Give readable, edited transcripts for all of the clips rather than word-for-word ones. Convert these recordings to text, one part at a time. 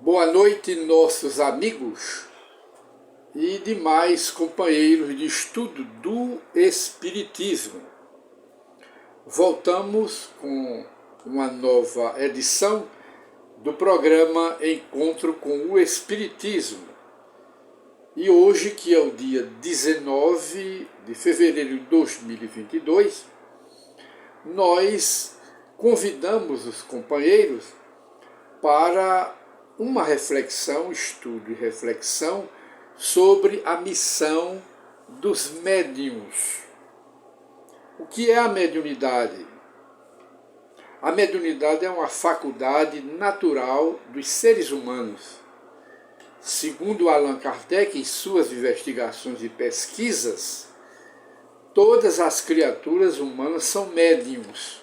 Boa noite, nossos amigos e demais companheiros de estudo do Espiritismo. Voltamos com uma nova edição do programa Encontro com o Espiritismo. E hoje, que é o dia 19 de fevereiro de 2022, nós convidamos os companheiros para uma reflexão, estudo e reflexão sobre a missão dos médiuns. O que é a mediunidade? A mediunidade é uma faculdade natural dos seres humanos. Segundo Allan Kardec, em suas investigações e pesquisas, todas as criaturas humanas são médiuns.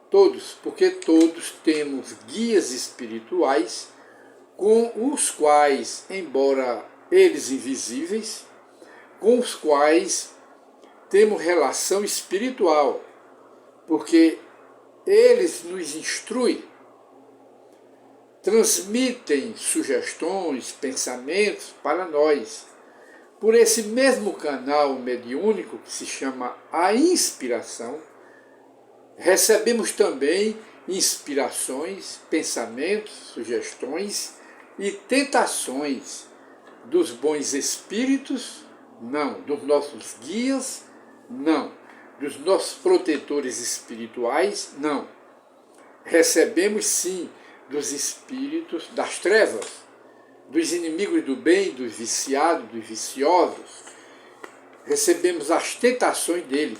Todos, porque todos temos guias espirituais com os quais, embora eles invisíveis, com os quais temos relação espiritual, porque eles nos instruem, transmitem sugestões, pensamentos para nós. Por esse mesmo canal mediúnico que se chama a inspiração, recebemos também inspirações, pensamentos, sugestões e tentações dos bons espíritos, não, dos nossos guias, não, dos nossos protetores espirituais, não. Recebemos sim dos espíritos das trevas, dos inimigos do bem, dos viciados, dos viciosos. Recebemos as tentações dele,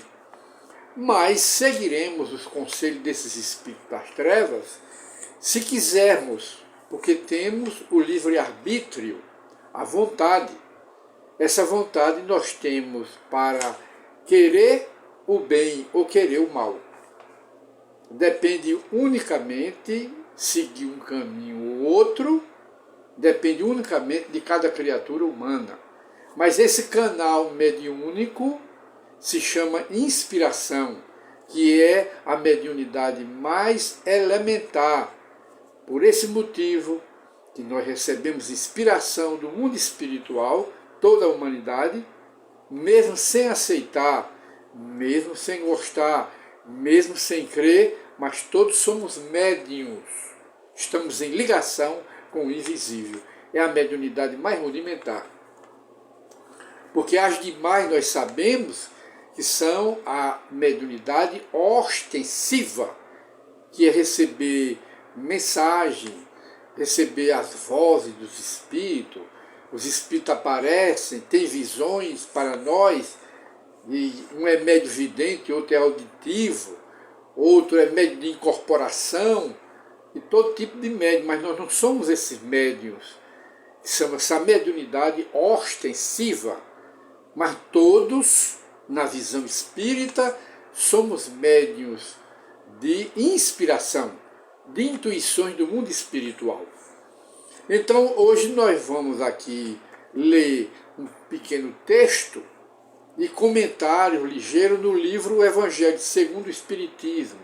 mas seguiremos os conselhos desses espíritos das trevas se quisermos, porque temos o livre-arbítrio, a vontade. Essa vontade nós temos para querer o bem ou querer o mal. Depende unicamente seguir um caminho ou outro, depende unicamente de cada criatura humana. Mas esse canal mediúnico se chama inspiração, que é a mediunidade mais elementar. Por esse motivo que nós recebemos inspiração do mundo espiritual, toda a humanidade, mesmo sem aceitar, mesmo sem gostar, mesmo sem crer, mas todos somos médiuns. Estamos em ligação com o invisível. É a mediunidade mais rudimentar. Porque as demais nós sabemos que são a mediunidade ostensiva, que é receber mensagem, receber as vozes dos espíritos. Os espíritos aparecem, têm visões para nós, e um é médio vidente, outro é auditivo, outro é médio de incorporação, e todo tipo de médium, mas nós não somos esses médiums, que são essa mediunidade ostensiva, mas todos, na visão espírita, somos médiuns de inspiração, de intuições do mundo espiritual. Então, hoje nós vamos aqui ler um pequeno texto e comentário ligeiro no livro O Evangelho segundo o Espiritismo,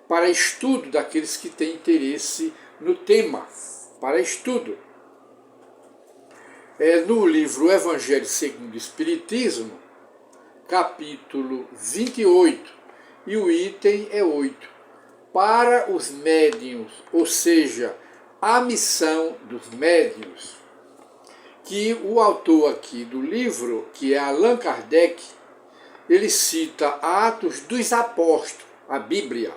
para estudo daqueles que têm interesse no tema, para estudo. É no livro O Evangelho segundo o Espiritismo, capítulo 28, e o item é 8. Para os médiuns, ou seja, a missão dos médiuns, que o autor aqui do livro, que é Allan Kardec, ele cita Atos dos Apóstolos, a Bíblia.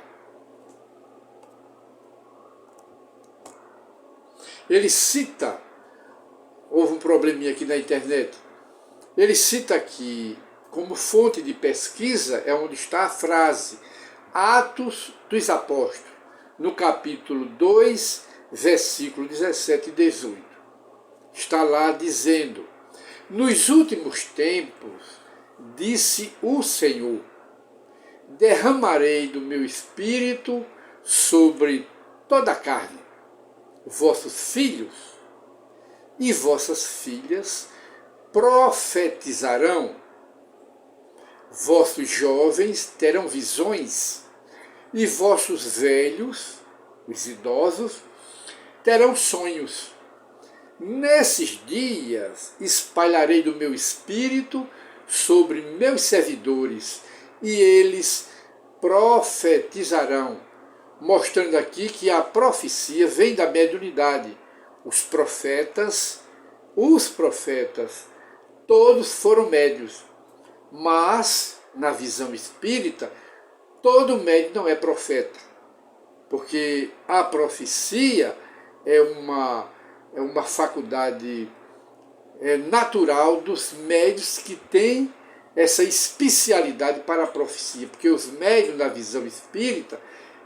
Ele cita, houve um probleminha aqui na internet, ele cita aqui, como fonte de pesquisa, é onde está a frase Atos dos Apóstolos, no capítulo 2, versículo 17 e 18. Está lá dizendo: nos últimos tempos, disse o Senhor, derramarei do meu espírito sobre toda a carne. Vossos filhos e vossas filhas profetizarão, vossos jovens terão visões, e vossos velhos, os idosos, terão sonhos. Nesses dias espalharei do meu espírito sobre meus servidores, e eles profetizarão, mostrando aqui que a profecia vem da mediunidade. Os profetas, todos foram médiuns, mas na visão espírita, todo médium não é profeta, porque a profecia é uma faculdade natural dos médiuns que têm essa especialidade para a profecia, porque os médiuns da visão espírita,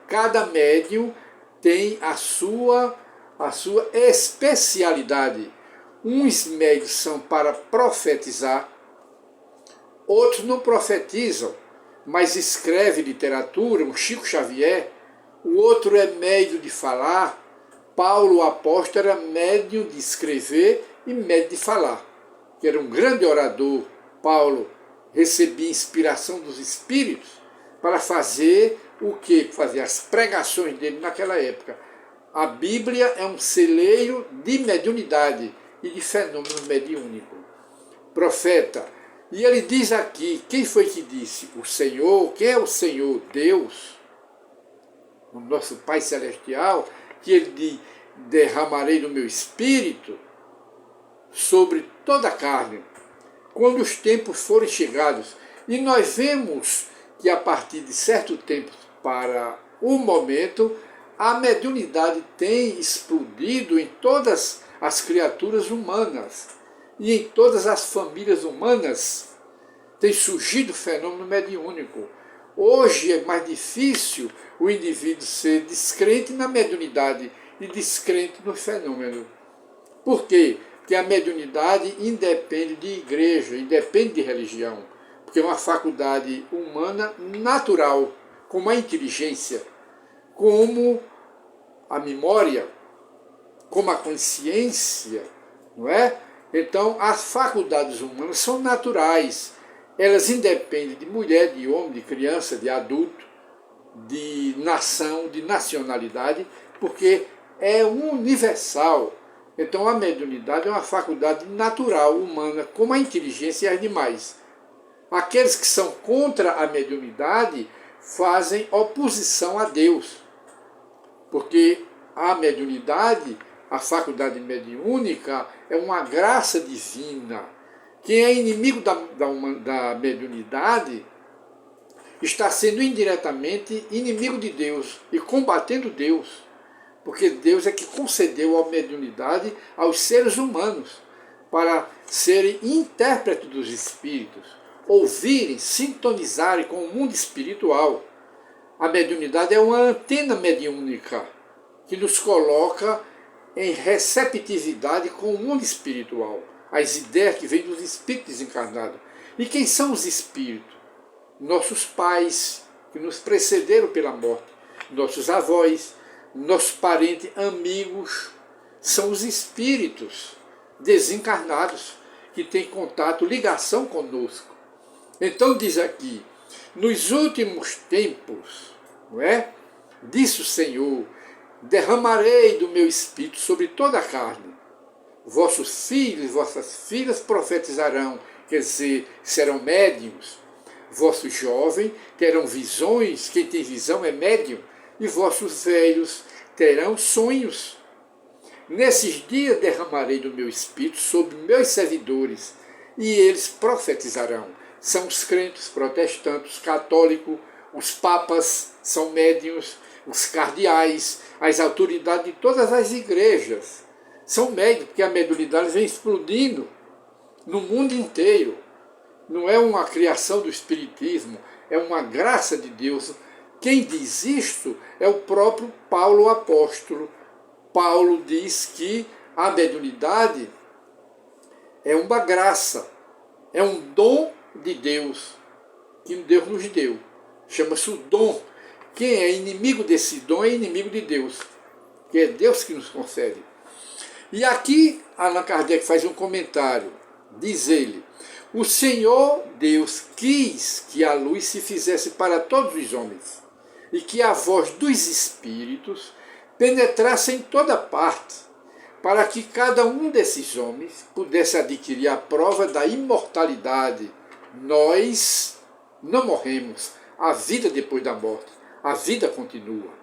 cada médium tem a sua especialidade. Uns médiuns são para profetizar, outros não profetizam, mas escreve literatura, um Chico Xavier. O outro é médium de falar. Paulo, o apóstolo, era médium de escrever e médium de falar, que era um grande orador. Paulo recebia inspiração dos Espíritos para fazer o quê? Fazer as pregações dele naquela época. A Bíblia é um celeiro de mediunidade e de fenômeno mediúnico. Profeta. E ele diz aqui, quem foi que disse? O Senhor. Quem é o Senhor? Deus, o nosso Pai Celestial, que ele diz: derramarei do meu espírito sobre toda a carne, quando os tempos forem chegados. E nós vemos que a partir de certo tempo para o momento, a mediunidade tem explodido em todas as criaturas humanas e em todas as famílias humanas tem surgido o fenômeno mediúnico. Hoje é mais difícil o indivíduo ser descrente na mediunidade e descrente no fenômeno. Por quê? Porque a mediunidade independe de igreja, independe de religião, porque é uma faculdade humana natural, como a inteligência, como a memória, como a consciência, não é? Então, as faculdades humanas são naturais. Elas independem de mulher, de homem, de criança, de adulto, de nação, de nacionalidade, porque é universal. Então, a mediunidade é uma faculdade natural, humana, como a inteligência e as demais. Aqueles que são contra a mediunidade fazem oposição a Deus, porque a mediunidade, a faculdade mediúnica, é uma graça divina. Quem é inimigo da mediunidade está sendo indiretamente inimigo de Deus e combatendo Deus, porque Deus é que concedeu a mediunidade aos seres humanos para serem intérpretes dos espíritos, ouvirem, sintonizarem com o mundo espiritual. A mediunidade é uma antena mediúnica que nos coloca em receptividade com o mundo espiritual, as ideias que vêm dos espíritos desencarnados. E quem são os espíritos? Nossos pais, que nos precederam pela morte, nossos avós, nossos parentes, amigos, são os espíritos desencarnados que têm contato, ligação conosco. Então diz aqui, nos últimos tempos, não é? Disse o Senhor: derramarei do meu espírito sobre toda a carne. Vossos filhos e vossas filhas profetizarão, quer dizer, serão médiuns. Vossos jovens terão visões, quem tem visão é médium, e vossos velhos terão sonhos. Nesses dias derramarei do meu espírito sobre meus servidores, e eles profetizarão. São os crentes, protestantes, católicos, os papas são médiuns, os cardeais, as autoridades de todas as igrejas são médiuns, porque a mediunidade vem explodindo no mundo inteiro. Não é uma criação do espiritismo, é uma graça de Deus. Quem diz isto é o próprio Paulo, o apóstolo. Paulo diz que a mediunidade é uma graça, é um dom de Deus, que Deus nos deu. Chama-se o dom. Quem é inimigo desse dom é inimigo de Deus, que é Deus que nos concede. E aqui Allan Kardec faz um comentário. Diz ele: o Senhor Deus quis que a luz se fizesse para todos os homens, e que a voz dos espíritos penetrasse em toda parte, para que cada um desses homens pudesse adquirir a prova da imortalidade. Nós não morremos, há vida depois da morte, a vida continua.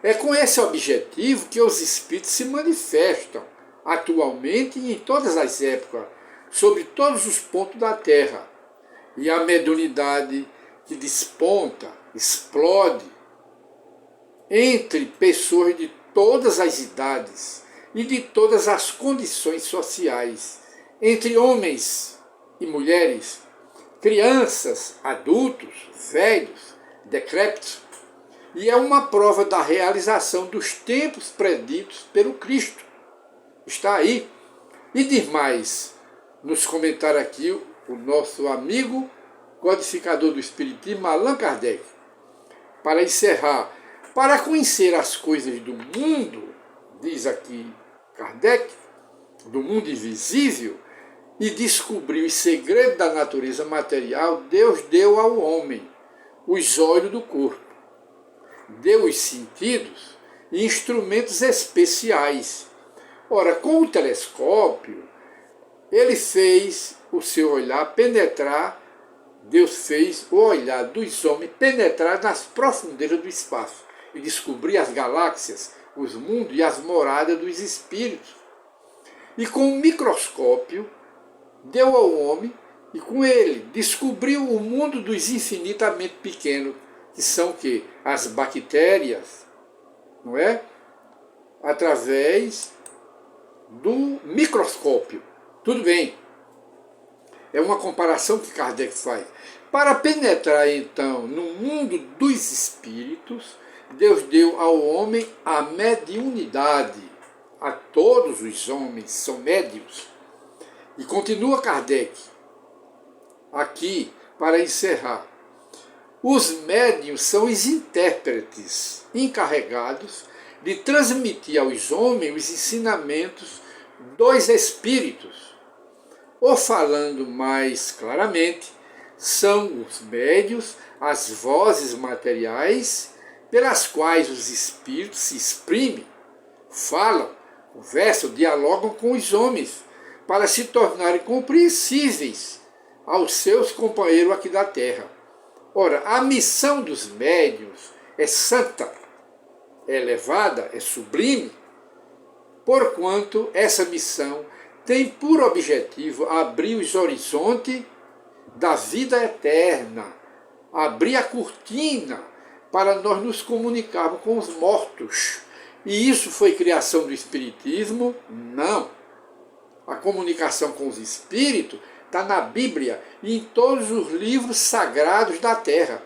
É com esse objetivo que os espíritos se manifestam atualmente e em todas as épocas, sobre todos os pontos da Terra. E a mediunidade que desponta, explode entre pessoas de todas as idades e de todas as condições sociais, entre homens e mulheres, crianças, adultos, velhos, decrépitos, e é uma prova da realização dos tempos preditos pelo Cristo. Está aí. E diz mais, nos comentários aqui, o nosso amigo codificador do Espiritismo, Allan Kardec. Para encerrar, para conhecer as coisas do mundo, diz aqui Kardec, do mundo invisível, e descobrir os segredos da natureza material, Deus deu ao homem os olhos do corpo, deu os sentidos e instrumentos especiais. Ora, com o telescópio, ele fez o seu olhar penetrar, Deus fez o olhar dos homens penetrar nas profundezas do espaço e descobrir as galáxias, os mundos e as moradas dos espíritos. E com o microscópio, deu ao homem, e com ele descobriu o mundo dos infinitamente pequenos, que são o quê? As bactérias, não é? Através do microscópio. Tudo bem. É uma comparação que Kardec faz. Para penetrar, então, no mundo dos espíritos, Deus deu ao homem a mediunidade. A todos os homens são médios. E continua Kardec, aqui, para encerrar. Os médiuns são os intérpretes encarregados de transmitir aos homens os ensinamentos dos espíritos. Ou falando mais claramente, são os médiuns as vozes materiais pelas quais os espíritos se exprimem, falam, conversam, dialogam com os homens, para se tornarem compreensíveis aos seus companheiros aqui da Terra. Ora, a missão dos médiuns é santa, é elevada, é sublime, porquanto essa missão tem por objetivo abrir os horizontes da vida eterna, abrir a cortina para nós nos comunicarmos com os mortos. E isso foi criação do Espiritismo? Não. A comunicação com os espíritos está na Bíblia e em todos os livros sagrados da Terra.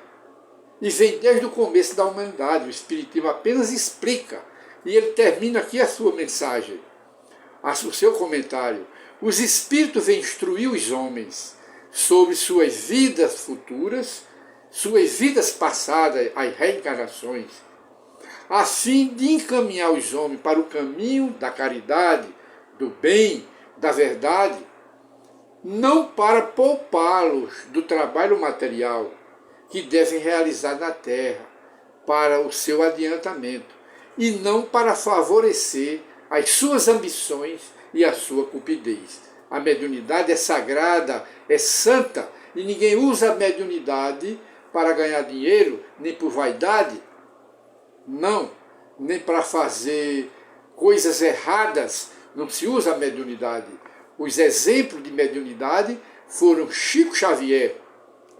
E vem desde o começo da humanidade. O Espiritismo apenas explica. E ele termina aqui a sua mensagem, o seu comentário. Os espíritos vêm instruir os homens sobre suas vidas futuras, suas vidas passadas, as reencarnações, a fim de encaminhar os homens para o caminho da caridade, do bem, da verdade, não para poupá-los do trabalho material que devem realizar na Terra para o seu adiantamento, e não para favorecer as suas ambições e a sua cupidez. A mediunidade é sagrada, é santa, e ninguém usa a mediunidade para ganhar dinheiro, nem por vaidade, não, nem para fazer coisas erradas, não se usa a mediunidade. Os exemplos de mediunidade foram Chico Xavier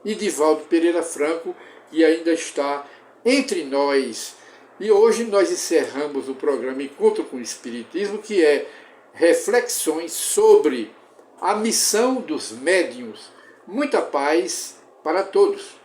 e Divaldo Pereira Franco, que ainda está entre nós. E hoje nós encerramos o programa Encontro com o Espiritismo, que é reflexões sobre a missão dos médiuns. Muita paz para todos.